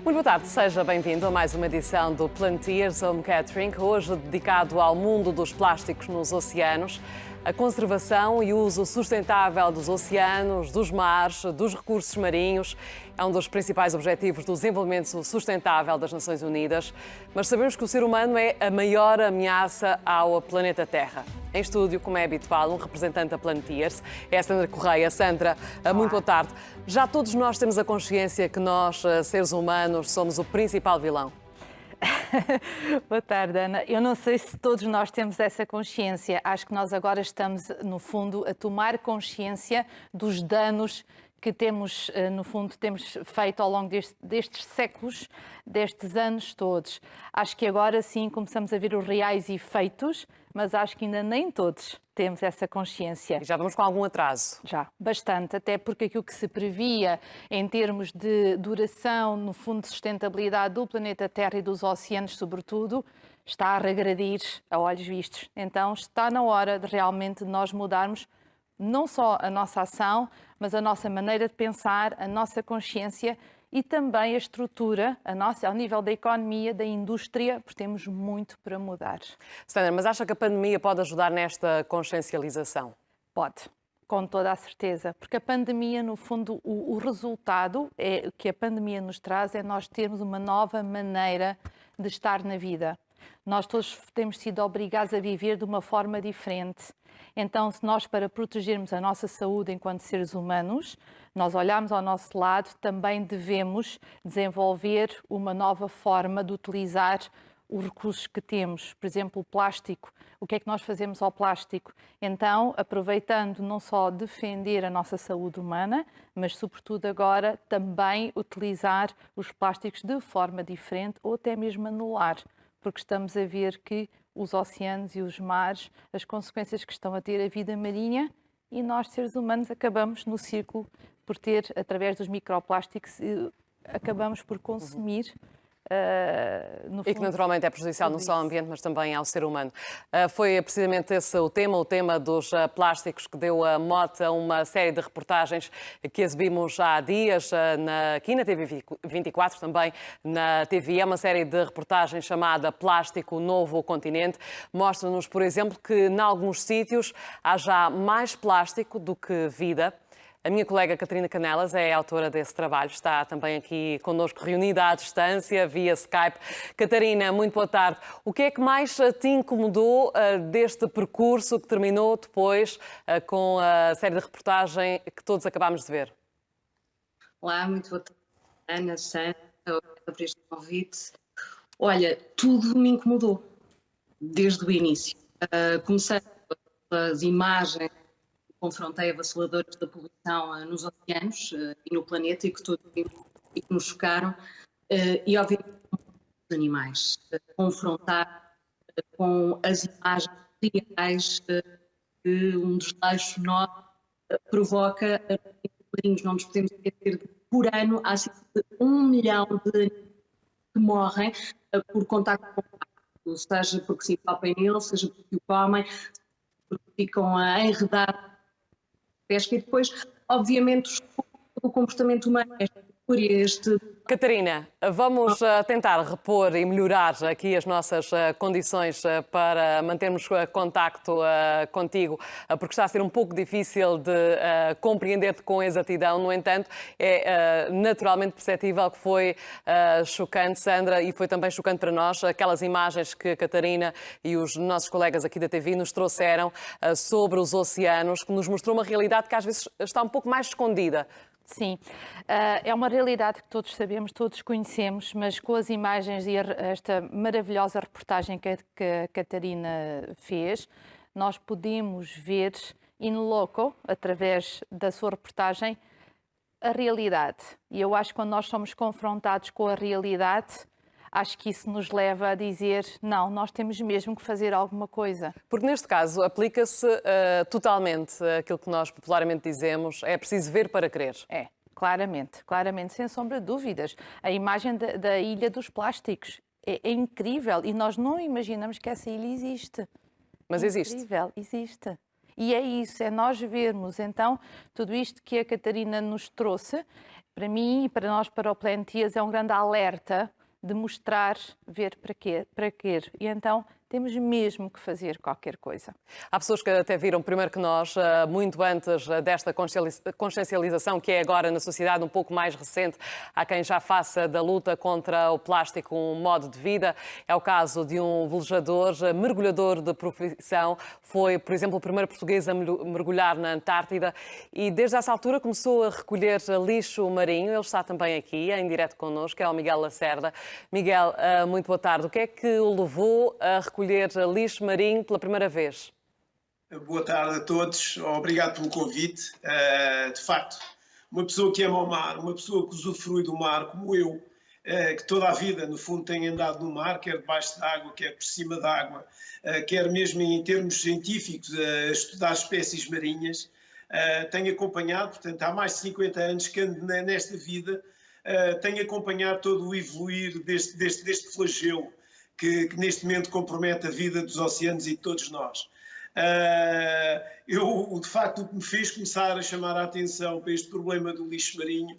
Muito boa tarde, seja bem-vindo a mais uma edição do Planeteers Home Catering, hoje dedicado ao mundo dos plásticos nos oceanos, a conservação e uso sustentável dos oceanos, dos mares, dos recursos marinhos. É um dos principais objetivos do desenvolvimento sustentável das Nações Unidas, mas sabemos que o ser humano é a maior ameaça ao planeta Terra. Em estúdio, como é habitual, um representante da Planeteers, é a Sandra Correia. Sandra, muito boa tarde. Já todos nós temos a consciência que nós, seres humanos, somos o principal vilão? Boa tarde, Ana. Eu não sei se todos nós temos essa consciência. Acho que nós agora estamos, no fundo, a tomar consciência dos danos que temos, no fundo, temos feito ao longo destes séculos, destes anos todos. Acho que agora sim começamos a ver os reais efeitos, mas acho que ainda nem todos temos essa consciência. E já vamos com algum atraso. Já, bastante, até porque aquilo que se previa em termos de duração, no fundo de sustentabilidade do planeta Terra e dos oceanos, sobretudo, está a regredir a olhos vistos. Então está na hora de realmente nós mudarmos não só a nossa ação, mas a nossa maneira de pensar, a nossa consciência e também a estrutura, ao nível da economia, da indústria, porque temos muito para mudar. Sandra, mas acha que a pandemia pode ajudar nesta consciencialização? Pode, com toda a certeza, porque a pandemia, no fundo, o resultado que a pandemia nos traz é nós termos uma nova maneira de estar na vida. Nós todos temos sido obrigados a viver de uma forma diferente. Então, se nós, para protegermos a nossa saúde enquanto seres humanos, nós olharmos ao nosso lado, também devemos desenvolver uma nova forma de utilizar os recursos que temos. Por exemplo, o plástico. O que é que nós fazemos ao plástico? Então, aproveitando não só defender a nossa saúde humana, mas, sobretudo agora, também utilizar os plásticos de forma diferente ou até mesmo anular, porque estamos a ver que os oceanos e os mares, as consequências que estão a ter a vida marinha, e nós, seres humanos, acabamos no círculo por ter, através dos microplásticos, acabamos por consumir. No fundo, e que naturalmente é prejudicial não só ao ambiente, mas também ao ser humano. Foi precisamente esse o tema dos plásticos, que deu a mote a uma série de reportagens que exibimos há dias aqui na TV24, também na TVI. É uma série de reportagens chamada Plástico, o Novo Continente. Mostra-nos, por exemplo, que em alguns sítios há já mais plástico do que vida. A minha colega Catarina Canelas é a autora desse trabalho, está também aqui connosco, reunida à distância, via Skype. Catarina, muito boa tarde. O que é que mais te incomodou deste percurso que terminou depois com a série de reportagem que todos acabámos de ver? Olá, muito boa tarde, Ana, Sandra, obrigada por este convite. Olha, tudo me incomodou, desde o início. Comecei pelas imagens, confrontei avassaladores da poluição nos oceanos e no planeta e que todos vimos e que nos chocaram, e obviamente os animais. Confrontar com as imagens reais que um desleixo nosso provoca. Não nos podemos esquecer que por ano há cerca de 1 milhão de animais que morrem por contacto com o plástico, seja porque se empapem nele, seja porque o comem, porque ficam a enredar pesca e depois, obviamente, o comportamento humano, por este... Catarina, vamos tentar repor e melhorar aqui as nossas condições para mantermos contacto contigo, porque está a ser um pouco difícil de compreender-te com exatidão. No entanto, é naturalmente perceptível que foi chocante, Sandra, e foi também chocante para nós aquelas imagens que a Catarina e os nossos colegas aqui da TV nos trouxeram sobre os oceanos, que nos mostrou uma realidade que às vezes está um pouco mais escondida. Sim, é uma realidade que todos sabemos, todos conhecemos, mas com as imagens e esta maravilhosa reportagem que a Catarina fez, nós podemos ver in loco, através da sua reportagem, a realidade. E eu acho que quando nós somos confrontados com a realidade, acho que isso nos leva a dizer, não, nós temos mesmo que fazer alguma coisa. Porque neste caso aplica-se totalmente aquilo que nós popularmente dizemos, é preciso ver para crer. É, claramente, claramente, sem sombra de dúvidas. A imagem da Ilha dos Plásticos é incrível e nós não imaginamos que essa ilha existe. Mas existe. Incrível, existe. E é isso, é nós vermos. Então, tudo isto que a Catarina nos trouxe, para mim e para nós, para o Plantias, é um grande alerta de mostrar, ver para quê. E então temos mesmo que fazer qualquer coisa. Há pessoas que até viram, primeiro que nós, muito antes desta consciencialização, que é agora na sociedade um pouco mais recente, há quem já faça da luta contra o plástico um modo de vida. É o caso de um velejador, mergulhador de profissão. Foi, por exemplo, o primeiro português a mergulhar na Antártida e desde essa altura começou a recolher lixo marinho. Ele está também aqui, em direto connosco, é o Miguel Lacerda. Miguel, muito boa tarde. O que é que o levou a recolher lixo marinho pela primeira vez? Boa tarde a todos, obrigado pelo convite. De facto, uma pessoa que ama o mar, uma pessoa que usufrui do mar, como eu, que toda a vida, no fundo, tem andado no mar, quer debaixo d'água, quer por cima d'água, quer mesmo em termos científicos, a estudar espécies marinhas, tenho acompanhado, portanto, há mais de 50 anos que ando nesta vida, tenho acompanhado todo o evoluir deste flagelo que neste momento compromete a vida dos oceanos e de todos nós. De facto, o que me fez começar a chamar a atenção para este problema do lixo marinho,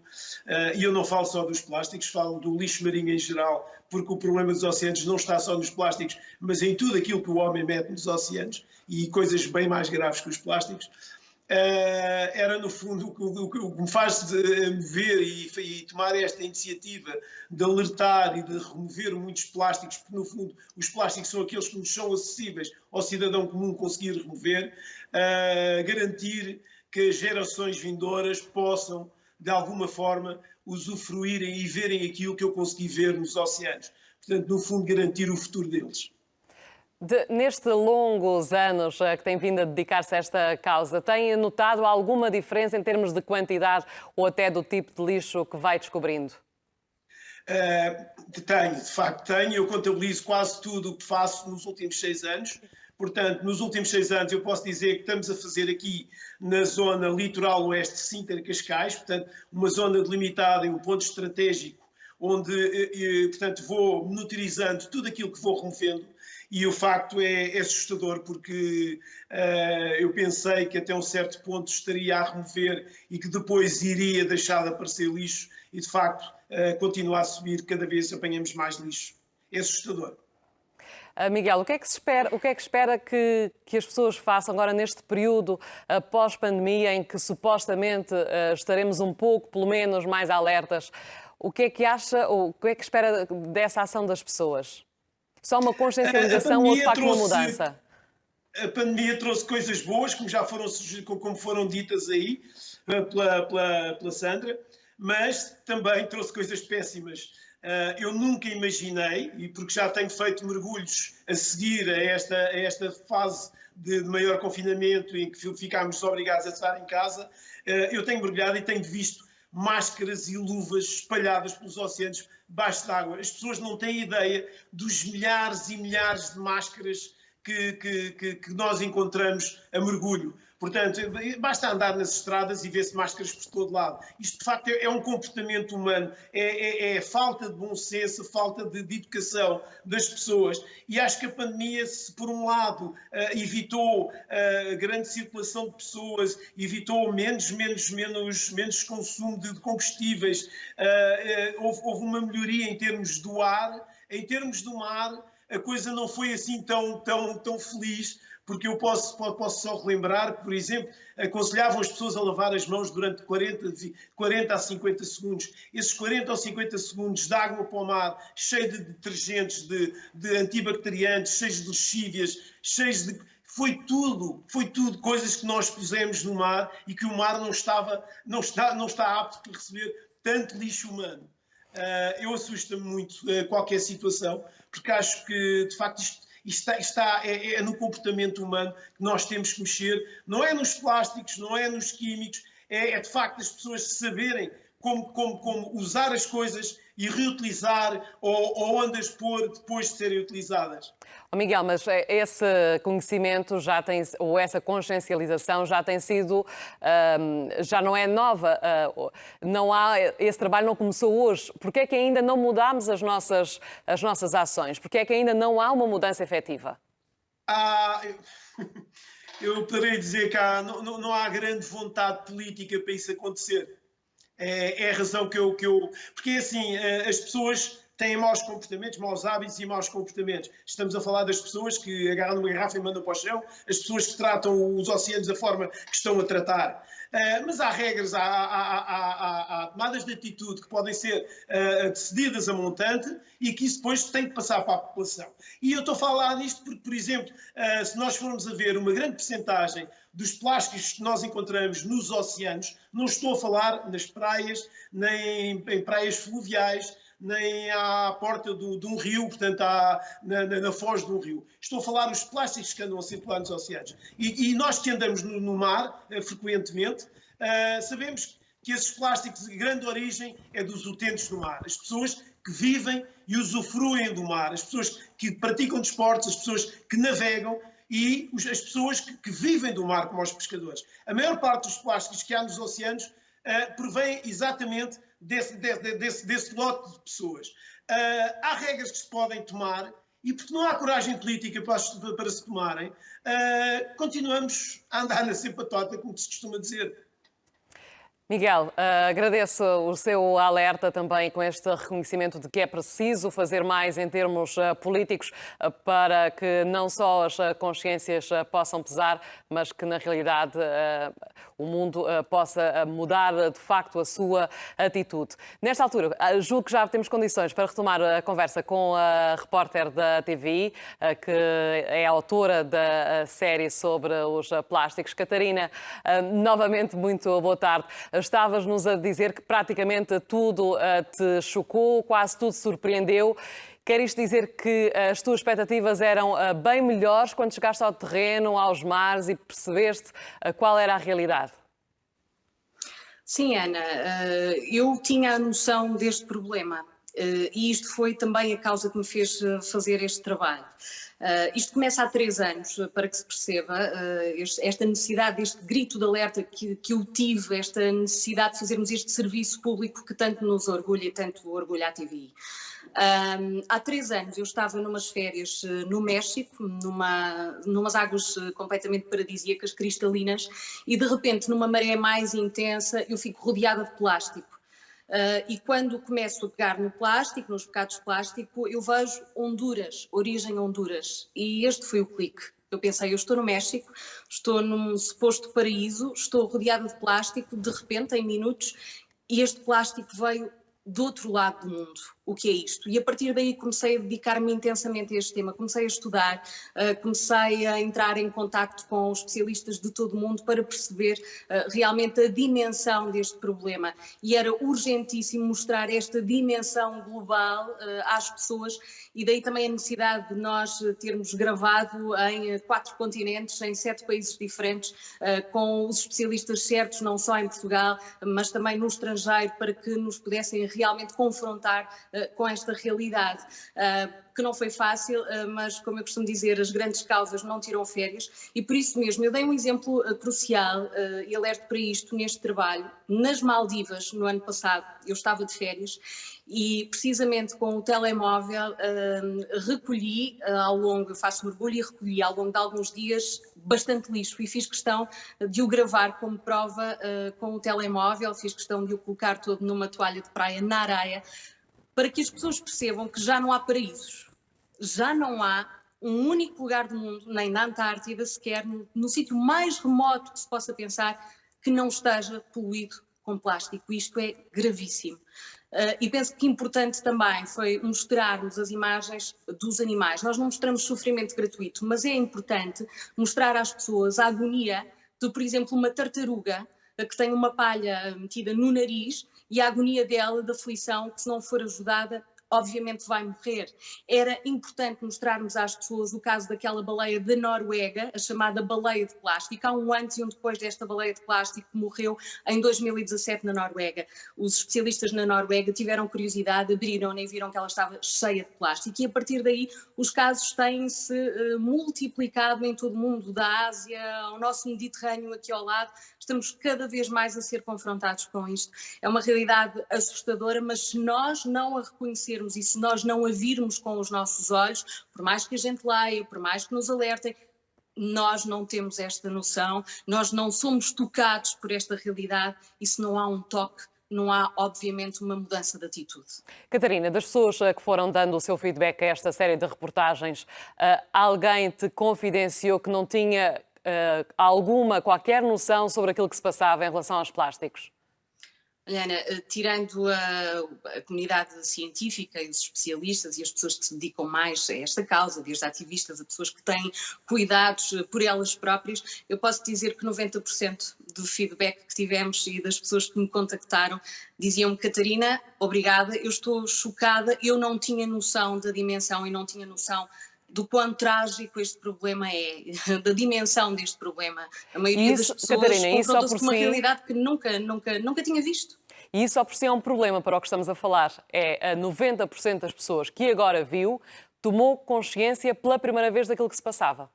e eu não falo só dos plásticos, falo do lixo marinho em geral, porque o problema dos oceanos não está só nos plásticos, mas em tudo aquilo que o homem mete nos oceanos, e coisas bem mais graves que os plásticos. Era no fundo o que me faz mover e tomar esta iniciativa de alertar e de remover muitos plásticos, porque no fundo os plásticos são aqueles que nos são acessíveis ao cidadão comum conseguir remover, garantir que as gerações vindouras possam de alguma forma usufruírem e verem aquilo que eu consegui ver nos oceanos. Portanto, no fundo, garantir o futuro deles. Nestes longos anos que tem vindo a dedicar-se a esta causa, tem notado alguma diferença em termos de quantidade ou até do tipo de lixo que vai descobrindo? Tenho, de facto tenho. Eu contabilizo quase tudo o que faço nos últimos 6 anos. Portanto, nos últimos 6 anos eu posso dizer que estamos a fazer aqui na zona litoral oeste de Sintra-Cascais, portanto, uma zona delimitada em um ponto estratégico onde, portanto, vou monitorizando tudo aquilo que vou removendo. E o facto é assustador porque eu pensei que até um certo ponto estaria a remover e que depois iria deixar de aparecer lixo e de facto continua a subir, cada vez apanhamos mais lixo. É assustador. Miguel, o que é que espera que as pessoas façam agora neste período pós-pandemia em que supostamente estaremos um pouco, pelo menos, mais alertas? O que é que acha, ou o que é que espera dessa ação das pessoas? Só uma consciencialização ou de facto uma mudança? A pandemia trouxe coisas boas, como foram ditas aí pela Sandra, mas também trouxe coisas péssimas. Eu nunca imaginei, e porque já tenho feito mergulhos a seguir a esta fase de maior confinamento em que ficámos obrigados a estar em casa, eu tenho mergulhado e tenho visto máscaras e luvas espalhadas pelos oceanos debaixo d'água. As pessoas não têm ideia dos milhares e milhares de máscaras que nós encontramos a mergulho. Portanto, basta andar nas estradas e ver-se máscaras por todo lado. Isto, de facto, é um comportamento humano, é falta de bom senso, falta de educação das pessoas. E acho que a pandemia, se por um lado evitou a grande circulação de pessoas, evitou menos consumo de combustíveis, houve uma melhoria em termos do ar, em termos do mar, a coisa não foi assim tão feliz, porque eu posso só relembrar que, por exemplo, aconselhavam as pessoas a lavar as mãos durante 40 a 50 segundos. Esses 40 ou 50 segundos de água para o mar, cheio de detergentes, de antibacteriantes, cheios de lexívias, cheios de... Foi tudo coisas que nós pusemos no mar e que o mar não está apto para receber tanto lixo humano. Eu assusta-me muito qualquer situação, porque acho que, de facto, isto é no comportamento humano que nós temos que mexer. Não é nos plásticos, não é nos químicos, é de facto as pessoas saberem como usar as coisas e reutilizar ou onde as pôr depois de serem utilizadas. Miguel, mas esse conhecimento já tem, ou essa consciencialização já tem sido, já não é nova, esse trabalho não começou hoje. Porquê é que ainda não mudámos as nossas ações? Porquê é que ainda não há uma mudança efetiva? eu poderia dizer que não há grande vontade política para isso acontecer. É a razão que eu... Porque assim, as pessoas têm maus comportamentos, maus hábitos e maus comportamentos. Estamos a falar das pessoas que agarram numa garrafa e mandam para o chão, as pessoas que tratam os oceanos da forma que estão a tratar. Mas há regras, há tomadas de atitude que podem ser decididas a montante e que isso depois tem que passar para a população. E eu estou a falar disto porque, por exemplo, se nós formos a ver uma grande percentagem dos plásticos que nós encontramos nos oceanos, não estou a falar nas praias, nem em praias fluviais, nem à porta de um rio, portanto, na foz de um rio. Estou a falar dos plásticos que andam a circular nos oceanos. E nós que andamos no mar, frequentemente, sabemos que esses plásticos de grande origem é dos utentes do mar. As pessoas que vivem e usufruem do mar, as pessoas que praticam desportos, as pessoas que navegam e as pessoas que vivem do mar, como os pescadores. A maior parte dos plásticos que há nos oceanos provém exatamente desse lote de pessoas. Há regras que se podem tomar e, porque não há coragem política para se tomarem, continuamos a andar na cepatota, como se costuma dizer. Miguel, agradeço o seu alerta também com este reconhecimento de que é preciso fazer mais em termos políticos para que não só as consciências possam pesar, mas que na realidade o mundo possa mudar de facto a sua atitude. Nesta altura, julgo que já temos condições para retomar a conversa com a repórter da TVI, que é autora da série sobre os plásticos. Catarina, novamente muito boa tarde. Estavas-nos a dizer que praticamente tudo te chocou, quase tudo surpreendeu. Quer isto dizer que as tuas expectativas eram bem melhores quando chegaste ao terreno, aos mares e percebeste qual era a realidade? Sim, Ana, eu tinha a noção deste problema e isto foi também a causa que me fez fazer este trabalho. Isto começa há 3 anos, para que se perceba, esta necessidade, este grito de alerta que eu tive, esta necessidade de fazermos este serviço público que tanto nos orgulha e tanto orgulha a TVI. Há 3 anos eu estava numas férias no México, numas águas completamente paradisíacas, cristalinas, e de repente, numa maré mais intensa, eu fico rodeada de plástico. E quando começo a pegar no plástico, nos bocados de plástico, eu vejo Honduras, origem Honduras. E este foi o clique. Eu pensei, eu estou no México, estou num suposto paraíso, estou rodeada de plástico, de repente, em minutos, e este plástico veio do outro lado do mundo. O que é isto? E a partir daí comecei a dedicar-me intensamente a este tema, comecei a estudar, comecei a entrar em contacto com especialistas de todo o mundo para perceber realmente a dimensão deste problema. E era urgentíssimo mostrar esta dimensão global às pessoas e daí também a necessidade de nós termos gravado em 4 continentes, em 7 países diferentes, com os especialistas certos, não só em Portugal, mas também no estrangeiro, para que nos pudessem realmente confrontar com esta realidade, que não foi fácil, mas como eu costumo dizer, as grandes causas não tiram férias e por isso mesmo eu dei um exemplo crucial e alerto para isto neste trabalho. Nas Maldivas, no ano passado, eu estava de férias e precisamente com o telemóvel recolhi ao longo, eu faço mergulho e recolhi ao longo de alguns dias bastante lixo e fiz questão de o gravar como prova com o telemóvel, fiz questão de o colocar todo numa toalha de praia na areia, para que as pessoas percebam que já não há paraísos, já não há um único lugar do mundo, nem na Antártida sequer, no sítio mais remoto que se possa pensar, que não esteja poluído com plástico. Isto é gravíssimo. E penso que importante também foi mostrarmos as imagens dos animais. Nós não mostramos sofrimento gratuito, mas é importante mostrar às pessoas a agonia de, por exemplo, uma tartaruga que tem uma palha metida no nariz e a agonia dela, da aflição, que se não for ajudada, obviamente vai morrer. Era importante mostrarmos às pessoas o caso daquela baleia da Noruega, a chamada baleia de plástico. Há um antes e um depois desta baleia de plástico que morreu em 2017 na Noruega. Os especialistas na Noruega tiveram curiosidade, abriram-na e viram que ela estava cheia de plástico. E a partir daí os casos têm-se multiplicado em todo o mundo, da Ásia ao nosso Mediterrâneo aqui ao lado. Estamos cada vez mais a ser confrontados com isto. É uma realidade assustadora, mas se nós não a reconhecermos e se nós não a virmos com os nossos olhos, por mais que a gente leia, por mais que nos alertem, nós não temos esta noção, nós não somos tocados por esta realidade e se não há um toque, não há, obviamente, uma mudança de atitude. Catarina, das pessoas que foram dando o seu feedback a esta série de reportagens, alguém te confidenciou que não tinha qualquer noção sobre aquilo que se passava em relação aos plásticos? Ana, tirando a comunidade científica e os especialistas e as pessoas que se dedicam mais a esta causa, desde ativistas a pessoas que têm cuidados por elas próprias, eu posso dizer que 90% do feedback que tivemos e das pessoas que me contactaram diziam-me: Catarina, obrigada, eu estou chocada, eu não tinha noção da dimensão e não tinha noção do quão trágico este problema é, da dimensão deste problema. A maioria das pessoas confrontou-se com uma realidade que nunca tinha visto. E isso só por si é um problema para o que estamos a falar. É 90% das pessoas que agora viu tomou consciência pela primeira vez daquilo que se passava.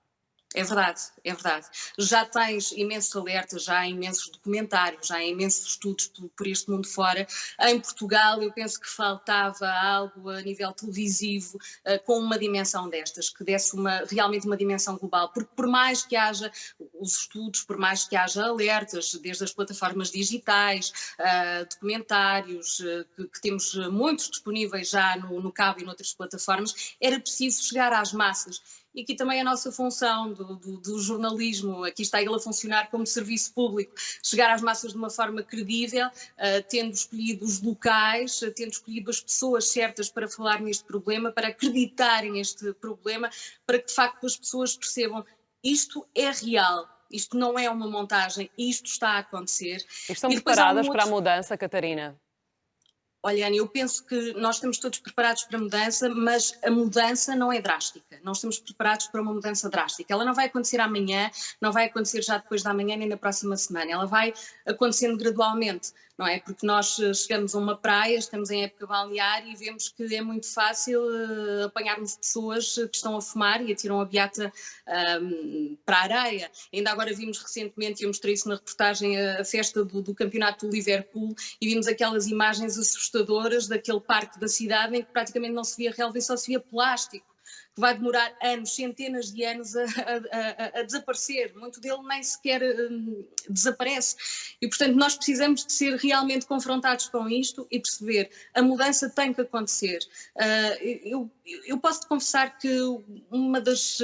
É verdade, é verdade. Já tens imensos alertas, já há imensos documentários, já há imensos estudos por este mundo fora. Em Portugal eu penso que faltava algo a nível televisivo com uma dimensão destas, que desse realmente uma dimensão global, porque por mais que haja os estudos, por mais que haja alertas, desde as plataformas digitais, documentários, que temos muitos disponíveis já no cabo e noutras plataformas, era preciso chegar às massas. E aqui também a nossa função do jornalismo, aqui está ele a funcionar como serviço público, chegar às massas de uma forma credível, tendo escolhido os locais, tendo escolhido as pessoas certas para falar neste problema, para acreditarem neste problema, para que de facto as pessoas percebam isto é real. Isto não é uma montagem, isto está a acontecer. Estão preparadas para a mudança, Catarina? Olha, Ana, eu penso que nós estamos todos preparados para a mudança, mas a mudança não é drástica. Nós estamos preparados para uma mudança drástica. Ela não vai acontecer amanhã, não vai acontecer já depois da manhã nem na próxima semana. Ela vai acontecendo gradualmente, não é? Porque nós chegamos a uma praia, estamos em época balnear e vemos que é muito fácil apanharmos pessoas que estão a fumar e atiram a beata para a areia. Ainda agora vimos recentemente, eu mostrei isso na reportagem, a festa do campeonato do Liverpool e vimos aquelas imagens assustadoras daquele parque da cidade em que praticamente não se via relva e só se via plástico, que vai demorar anos, centenas de anos a desaparecer. Muito dele nem sequer desaparece. E, portanto, nós precisamos de ser realmente confrontados com isto e perceber a mudança tem que acontecer. Eu posso-te confessar que uma das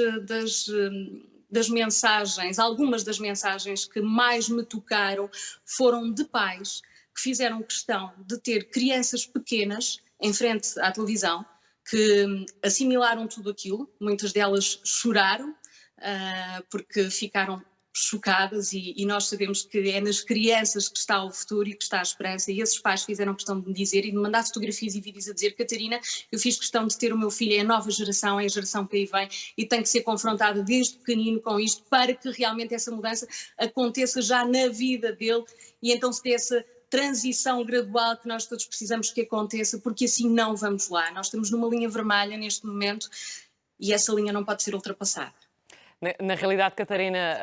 mensagens, algumas das mensagens que mais me tocaram foram de pais que fizeram questão de ter crianças pequenas em frente à televisão, que assimilaram tudo aquilo, muitas delas choraram porque ficaram chocadas e nós sabemos que é nas crianças que está o futuro e que está a esperança e esses pais fizeram questão de me dizer e de mandar fotografias e vídeos a dizer: Catarina, eu fiz questão de ter o meu filho, é a nova geração, é a geração que aí vem e tem que ser confrontada desde pequenino com isto para que realmente essa mudança aconteça já na vida dele e então se dê essa transição gradual que nós todos precisamos que aconteça, porque assim não vamos lá. Nós estamos numa linha vermelha neste momento e essa linha não pode ser ultrapassada. Na realidade, Catarina,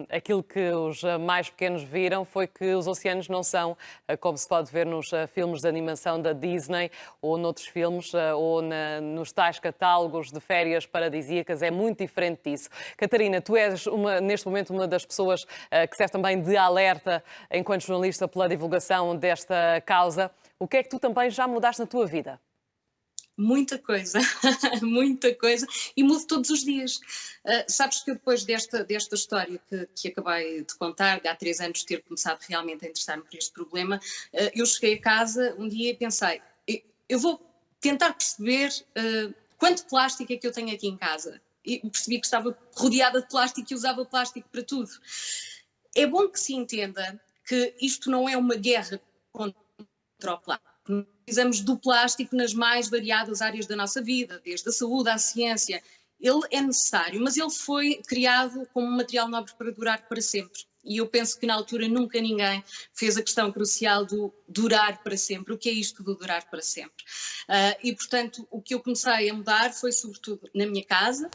aquilo que os mais pequenos viram foi que os oceanos não são, como se pode ver nos filmes de animação da Disney ou noutros filmes, ou nos tais catálogos de férias paradisíacas, é muito diferente disso. Catarina, tu és, neste momento, uma das pessoas que serve também de alerta, enquanto jornalista, pela divulgação desta causa. O que é que tu também já mudaste na tua vida? Muita coisa, muita coisa, e mudo todos os dias. Sabes que depois desta história que acabei de contar, de há 3 anos ter começado realmente a interessar-me por este problema, eu cheguei a casa um dia e pensei, eu vou tentar perceber quanto plástico é que eu tenho aqui em casa. E percebi que estava rodeada de plástico e usava plástico para tudo. É bom que se entenda que isto não é uma guerra contra o plástico. Precisamos do plástico nas mais variadas áreas da nossa vida, desde a saúde à ciência. Ele é necessário, mas ele foi criado como um material nobre para durar para sempre. E eu penso que na altura nunca ninguém fez a questão crucial do durar para sempre. O que é isto do durar para sempre? E portanto o que eu comecei a mudar foi sobretudo na minha casa,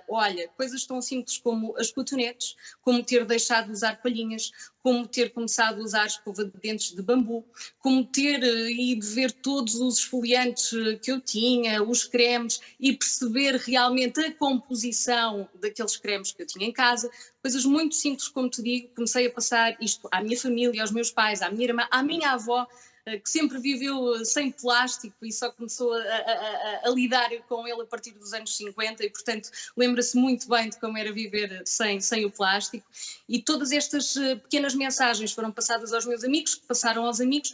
Olha, coisas tão simples como as cotonetes, como ter deixado de usar palhinhas, como ter começado a usar escova de dentes de bambu, como ter ido ver todos os esfoliantes que eu tinha, os cremes, e perceber realmente a composição daqueles cremes que eu tinha em casa. Coisas muito simples, como te digo, comecei a passar isto à minha família, aos meus pais, à minha irmã, à minha avó, que sempre viveu sem plástico e só começou a lidar com ele a partir dos anos 50 e, portanto, lembra-se muito bem de como era viver sem o plástico. E todas estas pequenas mensagens foram passadas aos meus amigos, que passaram aos amigos,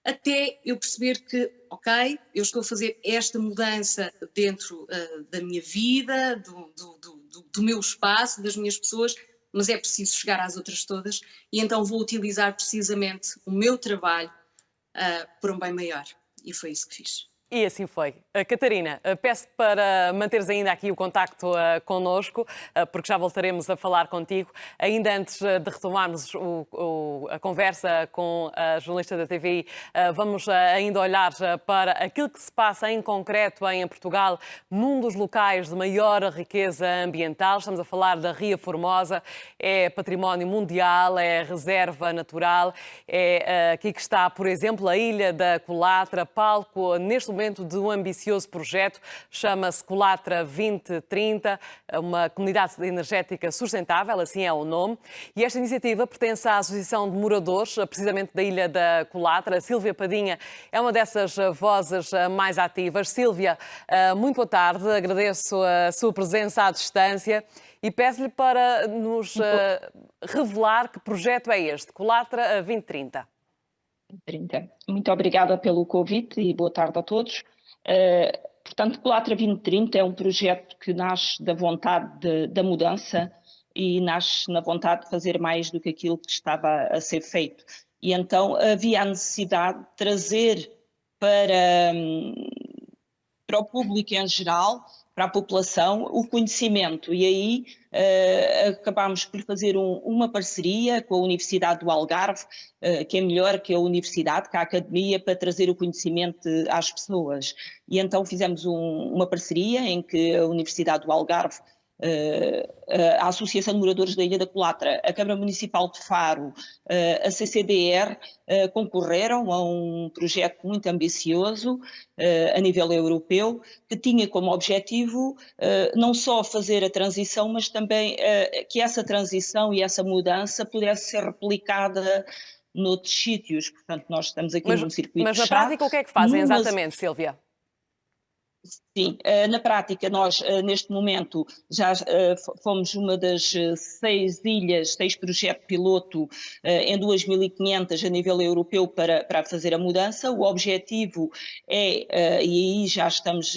até eu perceber que, ok, eu estou a fazer esta mudança dentro da minha vida, do meu espaço, das minhas pessoas, mas é preciso chegar às outras todas, e então vou utilizar precisamente o meu trabalho por um bem maior. E foi isso que fiz. E assim foi. Catarina, peço para manteres ainda aqui o contacto connosco, porque já voltaremos a falar contigo. Ainda antes de retomarmos a conversa com a jornalista da TVI, vamos ainda olhar para aquilo que se passa em concreto em Portugal, num dos locais de maior riqueza ambiental. Estamos a falar da Ria Formosa, é património mundial, é reserva natural, é aqui que está, por exemplo, a Ilha da Colatra, palco neste momento de um ambicioso projeto, chama-se Colatra 2030, uma comunidade energética sustentável, assim é o nome, e esta iniciativa pertence à Associação de Moradores, precisamente da Ilha da Colatra. A Sílvia Padinha é uma dessas vozes mais ativas. Sílvia, muito boa tarde, agradeço a sua presença à distância e peço-lhe para nos revelar que projeto é este, Colatra 2030. Muito obrigada pelo convite e boa tarde a todos. Portanto, Colatra 2030 é um projeto que nasce da vontade da mudança e nasce na vontade de fazer mais do que aquilo que estava a ser feito. E então havia a necessidade de trazer para o público em geral, para a população, o conhecimento. E aí acabámos por fazer uma parceria com a Universidade do Algarve, que é melhor que a universidade, que a academia, para trazer o conhecimento às pessoas. E então fizemos uma parceria em que a Universidade do Algarve, a Associação de Moradores da Ilha da Colatra, a Câmara Municipal de Faro, a CCDR, concorreram a um projeto muito ambicioso a nível europeu, que tinha como objetivo não só fazer a transição, mas também que essa transição e essa mudança pudesse ser replicada noutros sítios. Portanto, nós estamos aqui num circuito Mas na fechado, prática o que é que fazem exatamente, Sílvia? Sim, na prática nós neste momento já fomos uma das 6 ilhas, 6 projetos piloto em 2.500 a nível europeu para fazer a mudança. O objetivo é, e aí já estamos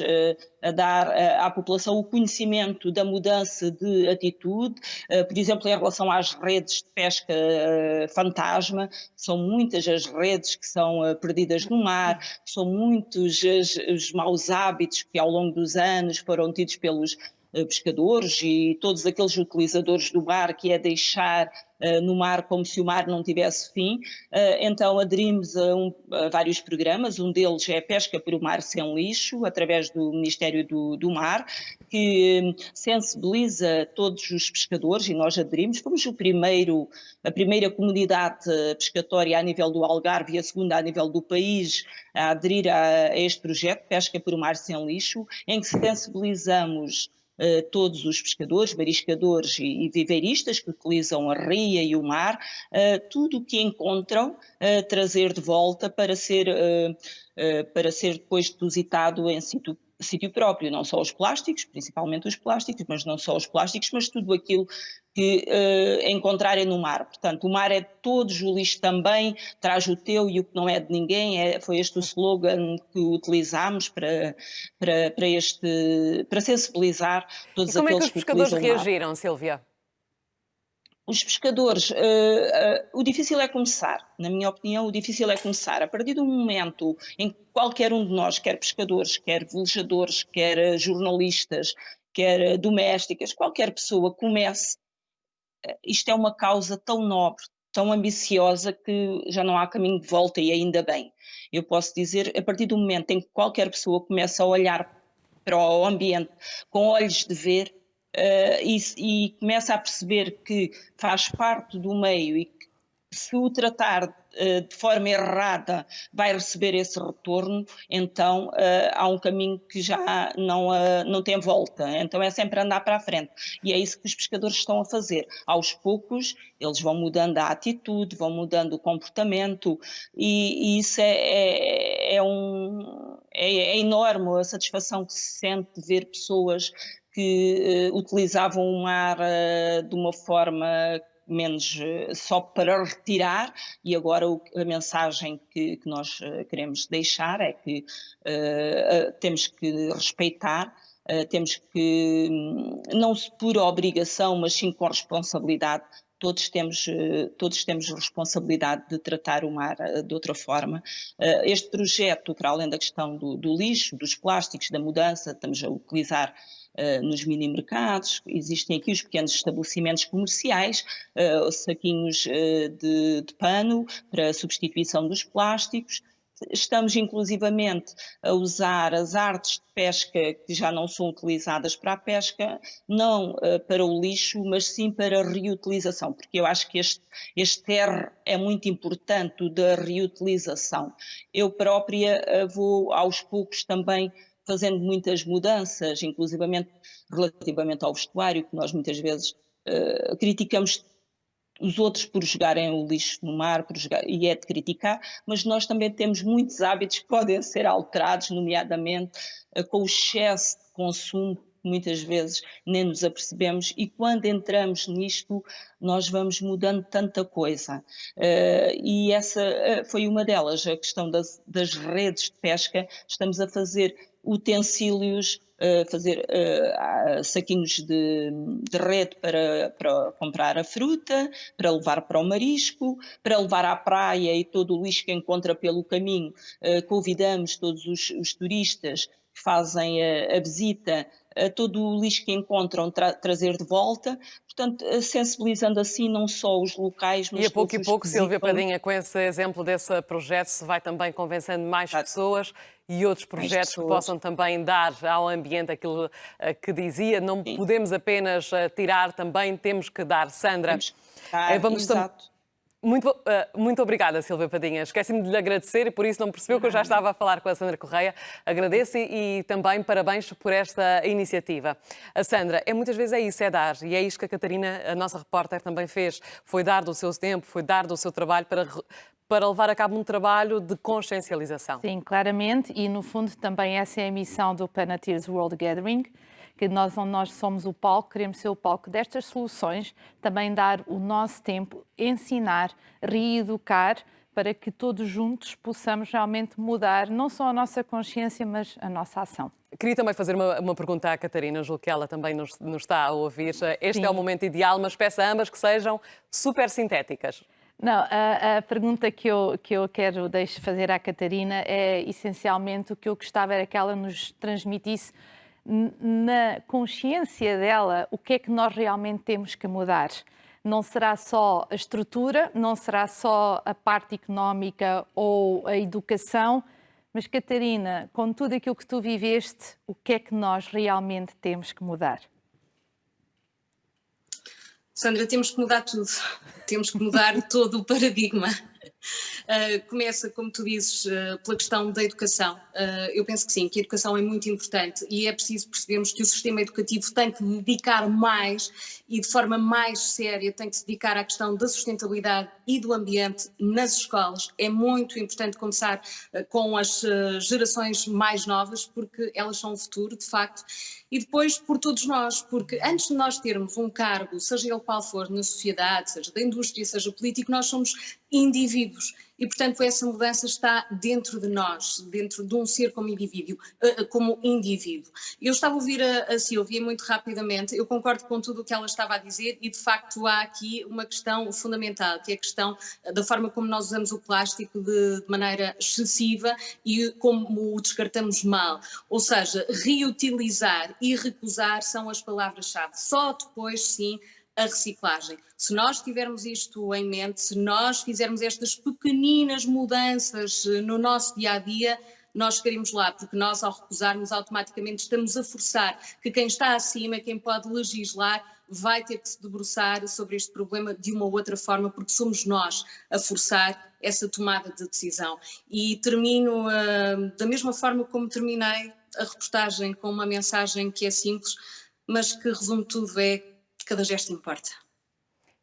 a dar à população o conhecimento da mudança de atitude, por exemplo, em relação às redes de pesca fantasma. São muitas as redes que são perdidas no mar, são muitos os maus hábitos que ao longo dos anos foram tidos pelos pescadores e todos aqueles utilizadores do mar, que é deixar no mar como se o mar não tivesse fim. Então aderimos a vários programas, um deles é a Pesca por o Mar Sem Lixo, através do Ministério do Mar, que sensibiliza todos os pescadores, e nós aderimos. Fomos a primeira comunidade pescatória a nível do Algarve e a segunda a nível do país a aderir a este projeto, Pesca por o Mar Sem Lixo, em que sensibilizamos todos os pescadores, mariscadores e viveiristas que utilizam a ria e o mar, tudo o que encontram, trazer de volta para ser depois depositado em sítio próprio, não só os plásticos, principalmente os plásticos, mas não só os plásticos, mas tudo aquilo que encontrarem no mar. Portanto, o mar é de todos, o lixo também, traz o teu e o que não é de ninguém. Foi este o slogan que utilizámos para sensibilizar todos aqueles que utilizam o mar. E como é que os pescadores reagiram, Sílvia? Os pescadores, o difícil é começar, na minha opinião, o difícil é começar. A partir do momento em que qualquer um de nós, quer pescadores, quer velejadores, quer jornalistas, quer domésticas, qualquer pessoa comece, isto é uma causa tão nobre, tão ambiciosa, que já não há caminho de volta, e ainda bem. Eu posso dizer, a partir do momento em que qualquer pessoa começa a olhar para o ambiente com olhos de ver, e começa a perceber que faz parte do meio e que se o tratar de forma errada vai receber esse retorno, então há um caminho que já não tem volta. Então é sempre andar para a frente. E é isso que os pescadores estão a fazer. Aos poucos, eles vão mudando a atitude, vão mudando o comportamento, e isso é enorme a satisfação que se sente de ver pessoas que utilizavam o mar de uma forma menos só para retirar, e agora a mensagem que nós queremos deixar é que temos que respeitar, temos que, não por obrigação, mas sim com responsabilidade, todos temos responsabilidade de tratar o mar de outra forma. Este projeto, para além da questão do lixo, dos plásticos, da mudança, estamos a utilizar nos mini-mercados, existem aqui os pequenos estabelecimentos comerciais, saquinhos de pano para substituição dos plásticos. Estamos inclusivamente a usar as artes de pesca que já não são utilizadas para a pesca, não para o lixo, mas sim para a reutilização, porque eu acho que este R é muito importante, o da reutilização. Eu própria vou aos poucos também fazendo muitas mudanças, inclusivamente relativamente ao vestuário, que nós muitas vezes criticamos os outros por jogarem o lixo no mar, e é de criticar, mas nós também temos muitos hábitos que podem ser alterados, nomeadamente com o excesso de consumo, que muitas vezes nem nos apercebemos, e quando entramos nisto nós vamos mudando tanta coisa. E essa foi uma delas, a questão das redes de pesca. Estamos a fazer utensílios, fazer saquinhos de rede para comprar a fruta, para levar para o marisco, para levar à praia, e todo o lixo que encontra pelo caminho. Convidamos todos os turistas que fazem a visita, todo o lixo que encontram trazer de volta, portanto sensibilizando assim não só os locais, mas e a pouco e pouco, Sílvia visitam. Padinha, com esse exemplo desse projeto, se vai também convencendo mais pessoas e outros projetos que possam também dar ao ambiente aquilo que dizia. Não podemos apenas tirar, também temos que dar. Sandra, exato. Muito obrigada, Sílvia Padinha. Esqueci-me de lhe agradecer e por isso não percebeu que eu já estava a falar com a Sandra Correia. Agradeço e também parabéns por esta iniciativa. A Sandra, muitas vezes é isso, é dar. E é isto que a Catarina, a nossa repórter, também fez. Foi dar do seu tempo, foi dar do seu trabalho para levar a cabo um trabalho de consciencialização. Sim, claramente. E no fundo também essa é a missão do Planeteers World Gathering, que nós somos o palco, queremos ser o palco destas soluções, também dar o nosso tempo, ensinar, reeducar, para que todos juntos possamos realmente mudar não só a nossa consciência, mas a nossa ação. Queria também fazer uma pergunta à Catarina, julgo que ela também nos está a ouvir. Este é o momento ideal, mas peço a ambas que sejam super sintéticas. Não, a pergunta que eu quero fazer à Catarina é essencialmente o que eu gostava era que ela nos transmitisse na consciência dela o que é que nós realmente temos que mudar. Não será só a estrutura, não será só a parte económica ou a educação, mas Catarina, com tudo aquilo que tu viveste, o que é que nós realmente temos que mudar? Sandra, temos que mudar tudo. Temos que mudar todo o paradigma. Começa, como tu dizes, pela questão da educação. Eu penso que sim, que a educação é muito importante e é preciso percebermos que o sistema educativo tem que dedicar mais e de forma mais séria tem que se dedicar à questão da sustentabilidade e do ambiente nas escolas. É muito importante começar com as gerações mais novas, porque elas são o futuro, de facto, e depois por todos nós, porque antes de nós termos um cargo, seja ele qual for, na sociedade, seja da indústria, seja político, nós somos indivíduos e, portanto, essa mudança está dentro de nós, dentro de um ser como indivíduo. Eu estava a ouvir a Sílvia muito rapidamente, eu concordo com tudo o que ela estava a dizer e, de facto, há aqui uma questão fundamental, que é a questão da forma como nós usamos o plástico de maneira excessiva e como o descartamos mal. Ou seja, reutilizar e recusar são as palavras-chave. Só depois, sim, a reciclagem. Se nós tivermos isto em mente, se nós fizermos estas pequeninas mudanças no nosso dia-a-dia, nós chegaríamos lá, porque nós, ao recusarmos, automaticamente estamos a forçar que quem está acima, quem pode legislar, vai ter que se debruçar sobre este problema de uma ou outra forma, porque somos nós a forçar essa tomada de decisão. E termino da mesma forma como terminei a reportagem, com uma mensagem que é simples, mas que resume tudo, é cada gesto importa.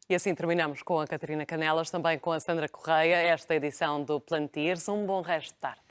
E assim terminamos com a Catarina Canelas, também com a Sandra Correia, esta edição do Plantiers. Um bom resto de tarde.